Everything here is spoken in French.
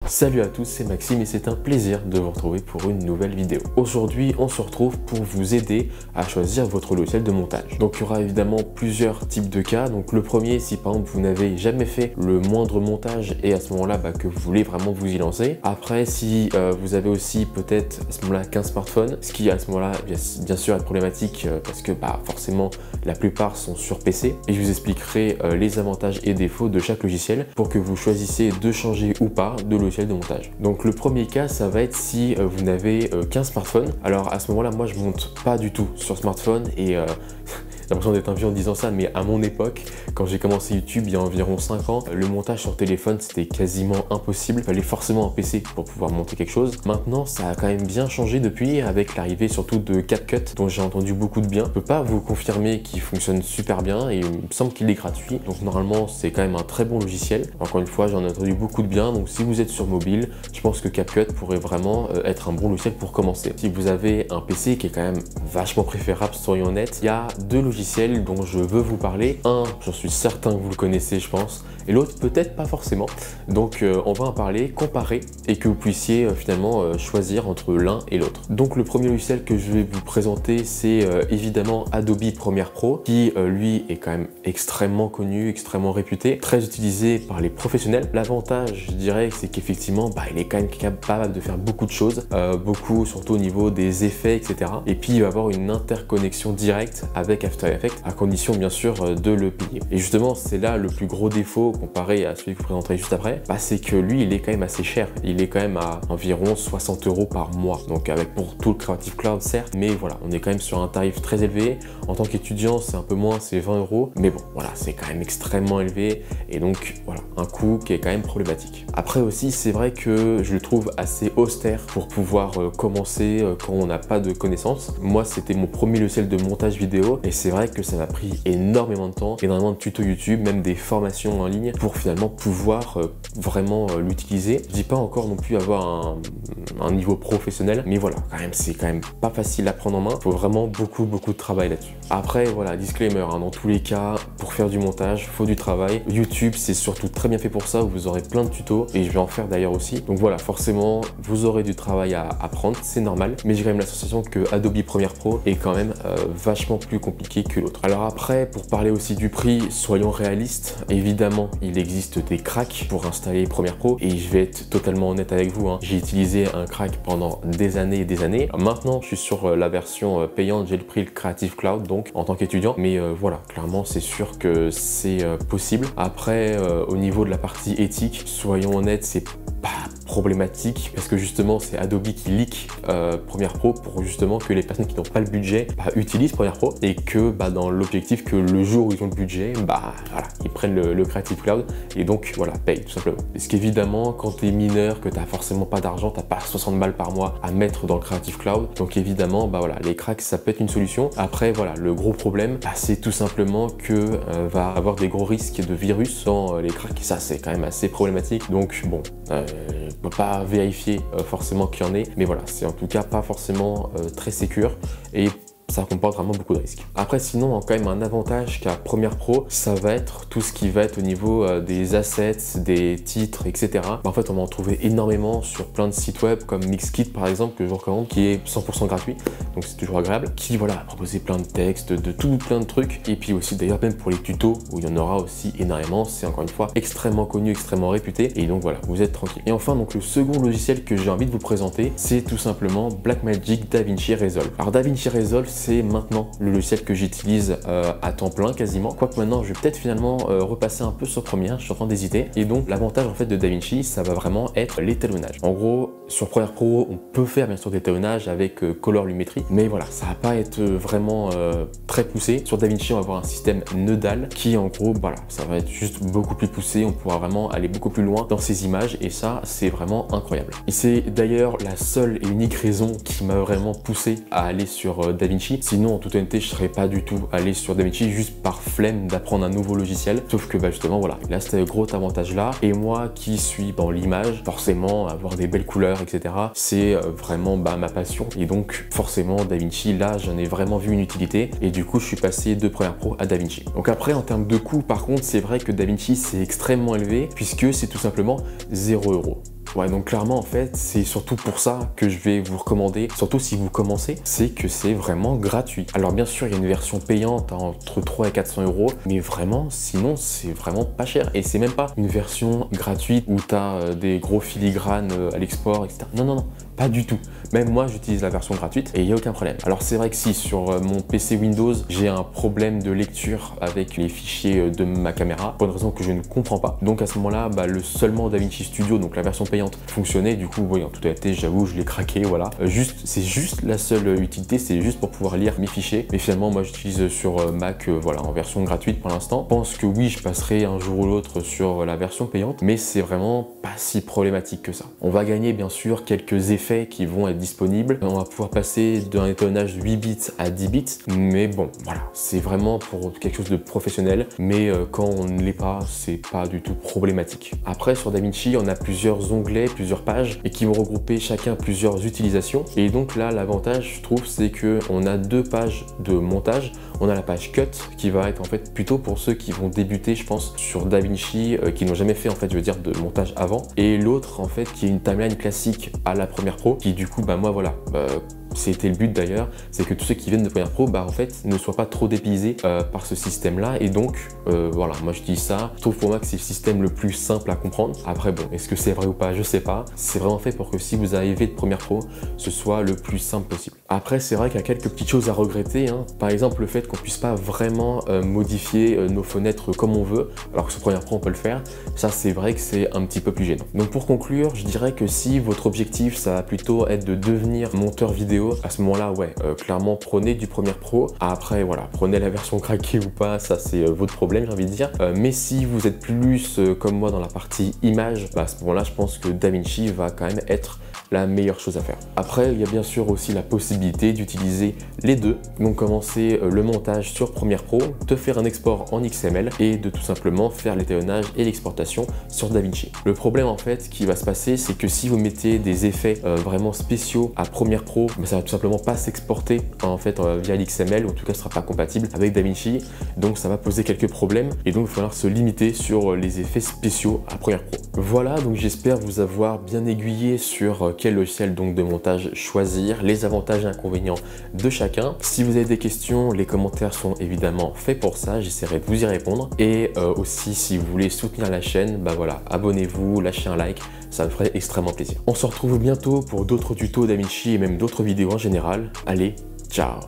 Salut à tous, c'est Maxime et c'est un plaisir de vous retrouver pour une nouvelle vidéo. Aujourd'hui, on se retrouve pour vous aider à choisir votre logiciel de montage. Donc il y aura évidemment plusieurs types de cas. Donc le premier, si par exemple vous n'avez jamais fait le moindre montage et à ce moment-là que vous voulez vraiment vous y lancer. Après, si vous avez aussi peut-être à ce moment-là qu'un smartphone, ce qui à ce moment-là bien sûr est problématique parce que forcément la plupart sont sur PC. Et je vous expliquerai les avantages et défauts de chaque logiciel pour que vous choisissiez de changer ou pas de logiciel de montage. Donc le premier cas, ça va être si vous n'avez qu'un smartphone. Alors à ce moment-là, moi je monte pas du tout sur smartphone et j'ai l'impression d'être un vieux en disant ça, mais à mon époque, quand j'ai commencé YouTube il y a environ 5 ans, le montage sur téléphone c'était quasiment impossible. Il fallait forcément un PC pour pouvoir monter quelque chose. Maintenant, ça a quand même bien changé depuis avec l'arrivée surtout de CapCut, dont j'ai entendu beaucoup de bien. Je peux pas vous confirmer qu'il fonctionne super bien et il me semble qu'il est gratuit. Donc normalement, c'est quand même un très bon logiciel. Encore une fois, j'en ai entendu beaucoup de bien. Donc si vous êtes sur mobile, je pense que CapCut pourrait vraiment être un bon logiciel pour commencer. Si vous avez un PC qui est quand même vachement préférable, soyons honnêtes, il y a deux logiciels dont je veux vous parler. Un, j'en suis certain que vous le connaissez, je pense, et l'autre peut-être pas forcément. Donc on va en parler, comparer et que vous puissiez finalement choisir entre l'un et l'autre. Donc le premier logiciel que je vais vous présenter, c'est évidemment Adobe Premiere Pro, qui lui est quand même extrêmement connu, extrêmement réputé, très utilisé par les professionnels. L'avantage, je dirais, c'est qu'effectivement il est quand même capable de faire beaucoup de choses, beaucoup surtout au niveau des effets, etc. Et puis il va avoir une interconnexion directe avec After Effects, à condition bien sûr de le payer. Et justement, c'est là le plus gros défaut comparé à celui que je vous présenterai juste après, c'est que lui, il est quand même assez cher. Il est quand même à environ 60 € par mois. Donc avec pour tout le Creative Cloud, certes, mais voilà, on est quand même sur un tarif très élevé. En tant qu'étudiant, c'est un peu moins, c'est 20 €. Mais bon, voilà, c'est quand même extrêmement élevé. Et donc, voilà, un coût qui est quand même problématique. Après aussi, c'est vrai que je le trouve assez austère pour pouvoir commencer quand on n'a pas de connaissances. Moi, c'était mon premier logiciel de montage vidéo et c'est vrai que ça m'a pris énormément de temps, énormément de tutos YouTube, même des formations en ligne pour finalement pouvoir vraiment l'utiliser. Je dis pas encore non plus avoir un niveau professionnel, mais voilà, quand même, c'est quand même pas facile à prendre en main. Il faut vraiment beaucoup de travail là-dessus. Après, voilà, disclaimer, dans tous les cas, pour faire du montage, il faut du travail. YouTube, c'est surtout très bien fait pour ça, où vous aurez plein de tutos et je vais en faire d'ailleurs aussi. Donc voilà, forcément, vous aurez du travail à apprendre, c'est normal, mais j'ai quand même la sensation que Adobe Premiere Pro est quand même vachement plus compliqué que l'autre. Alors après, pour parler aussi du prix, soyons réalistes. Évidemment, il existe des cracks pour installer Premiere Pro et je vais être totalement honnête avec vous. J'ai utilisé un crack pendant des années et des années. Maintenant, je suis sur la version payante. J'ai pris le Creative Cloud donc en tant qu'étudiant. Mais voilà, clairement, c'est sûr que c'est possible. Après, au niveau de la partie éthique, soyons honnêtes, c'est pas problématique parce que justement c'est Adobe qui leak Premiere Pro pour justement que les personnes qui n'ont pas le budget utilisent Premiere Pro et que dans l'objectif que le jour où ils ont le budget, voilà, ils prennent le Creative Cloud et donc voilà, payent tout simplement. Parce qu'évidemment quand tu es mineur, que tu n'as forcément pas d'argent, tu n'as pas 60 balles par mois à mettre dans le Creative Cloud, donc évidemment voilà, les cracks ça peut être une solution. Après voilà, le gros problème c'est tout simplement que va avoir des gros risques de virus dans les cracks, ça c'est quand même assez problématique. Donc bon, on peut pas vérifier forcément qu'il y en ait, mais voilà, c'est en tout cas pas forcément très sécure et ça comporte vraiment beaucoup de risques. Après sinon, quand même un avantage qu'a Premiere Pro, ça va être tout ce qui va être au niveau des assets, des titres, etc. En fait, on va en trouver énormément sur plein de sites web comme Mixkit par exemple, que je vous recommande, qui est 100% gratuit, donc c'est toujours agréable, qui voilà, proposer plein de textes, de tout plein de trucs, et puis aussi d'ailleurs même pour les tutos, où il y en aura aussi énormément, c'est encore une fois extrêmement connu, extrêmement réputé, et donc voilà, vous êtes tranquille. Et enfin, donc le second logiciel que j'ai envie de vous présenter, c'est tout simplement Blackmagic DaVinci Resolve. Alors DaVinci Resolve, c'est maintenant le logiciel que j'utilise à temps plein quasiment. Quoique maintenant, je vais peut-être finalement repasser un peu sur Premiere, je suis en train d'hésiter. Et donc, l'avantage en fait de DaVinci, ça va vraiment être l'étalonnage. En gros, sur Premiere Pro, on peut faire bien sûr de l'étalonnage avec colorimétrie, mais voilà, ça va pas être vraiment très poussé. Sur DaVinci, on va avoir un système nodal qui en gros, voilà, ça va être juste beaucoup plus poussé, on pourra vraiment aller beaucoup plus loin dans ces images et ça, c'est vraiment incroyable. Et c'est d'ailleurs la seule et unique raison qui m'a vraiment poussé à aller sur DaVinci. Sinon, en toute honnêteté, je serais pas du tout allé sur DaVinci juste par flemme d'apprendre un nouveau logiciel. Sauf que justement, voilà, il a ce gros avantage là. Et moi qui suis dans l'image, forcément, avoir des belles couleurs, etc., c'est vraiment ma passion. Et donc, forcément, DaVinci, là, j'en ai vraiment vu une utilité. Et du coup, je suis passé de Premiere Pro à DaVinci. Donc après, en termes de coût, par contre, c'est vrai que DaVinci, c'est extrêmement élevé puisque c'est tout simplement 0 €. Ouais, donc clairement en fait, c'est surtout pour ça que je vais vous recommander, surtout si vous commencez, c'est que c'est vraiment gratuit. Alors bien sûr, il y a une version payante entre 3 et 400 euros, mais vraiment, sinon c'est vraiment pas cher. Et c'est même pas une version gratuite où tu as des gros filigranes à l'export, etc. Non, non, non, pas du tout. Même moi, j'utilise la version gratuite et il n'y a aucun problème. Alors c'est vrai que si sur mon PC Windows, j'ai un problème de lecture avec les fichiers de ma caméra, pour une raison que je ne comprends pas. Donc à ce moment-là, seulement DaVinci Studio, donc la version payante, fonctionnait. Du coup, oui, en toute honnêteté, j'avoue, je l'ai craqué, voilà. C'est juste la seule utilité, c'est juste pour pouvoir lire mes fichiers. Mais finalement, moi, j'utilise sur Mac, voilà, en version gratuite pour l'instant. Je pense que oui, je passerai un jour ou l'autre sur la version payante, mais c'est vraiment pas si problématique que ça. On va gagner bien sûr quelques effets qui vont être disponibles. On va pouvoir passer d'un étalonnage de 8 bits à 10 bits, mais bon, voilà, c'est vraiment pour quelque chose de professionnel, mais quand on ne l'est pas, c'est pas du tout problématique. Après, sur DaVinci, on a plusieurs onglets, plusieurs pages, et qui vont regrouper chacun plusieurs utilisations. Et donc là, l'avantage, je trouve, c'est que on a deux pages de montage. On a la page Cut, qui va être en fait plutôt pour ceux qui vont débuter, je pense, sur DaVinci, qui n'ont jamais fait, en fait, je veux dire, de montage avant. Et l'autre, en fait, qui est une timeline classique à la Premiere Pro, qui du coup, moi, voilà, c'était le but d'ailleurs, c'est que tous ceux qui viennent de Premiere Pro, en fait, ne soient pas trop dépaysés par ce système-là. Et donc, voilà, moi je dis ça. Je trouve pour moi que c'est le système le plus simple à comprendre. Après, bon, est-ce que c'est vrai ou pas? Je sais pas. C'est vraiment fait pour que si vous arrivez de Premiere Pro, ce soit le plus simple possible. Après, c'est vrai qu'il y a quelques petites choses à regretter, hein. Par exemple, le fait qu'on puisse pas vraiment modifier nos fenêtres comme on veut, alors que sur Premiere Pro, on peut le faire. Ça, c'est vrai que c'est un petit peu plus gênant. Donc, pour conclure, je dirais que si votre objectif, ça va plutôt être de devenir monteur vidéo, à ce moment-là, ouais, clairement, prenez du Premiere Pro. Après, voilà, prenez la version craquée ou pas, ça c'est votre problème, j'ai envie de dire. Mais si vous êtes plus comme moi dans la partie image, à ce moment-là, je pense que DaVinci va quand même être la meilleure chose à faire. Après, il y a bien sûr aussi la possibilité d'utiliser les deux. Donc commencer le montage sur Premiere Pro, de faire un export en XML et de tout simplement faire l'étalonnage et l'exportation sur DaVinci. Le problème en fait qui va se passer, c'est que si vous mettez des effets vraiment spéciaux à Premiere Pro, ça va tout simplement pas s'exporter en fait via l'XML, ou en tout cas ce sera pas compatible avec DaVinci. Donc ça va poser quelques problèmes et donc il va falloir se limiter sur les effets spéciaux à Premiere Pro. Voilà, donc j'espère vous avoir bien aiguillé sur quel logiciel donc de montage choisir, les avantages et inconvénients de chacun. Si vous avez des questions, les commentaires sont évidemment faits pour ça, j'essaierai de vous y répondre. Et aussi si vous voulez soutenir la chaîne, voilà, abonnez-vous, lâchez un like, ça me ferait extrêmement plaisir. On se retrouve bientôt pour d'autres tutos DaVinci et même d'autres vidéos en général. Allez, ciao!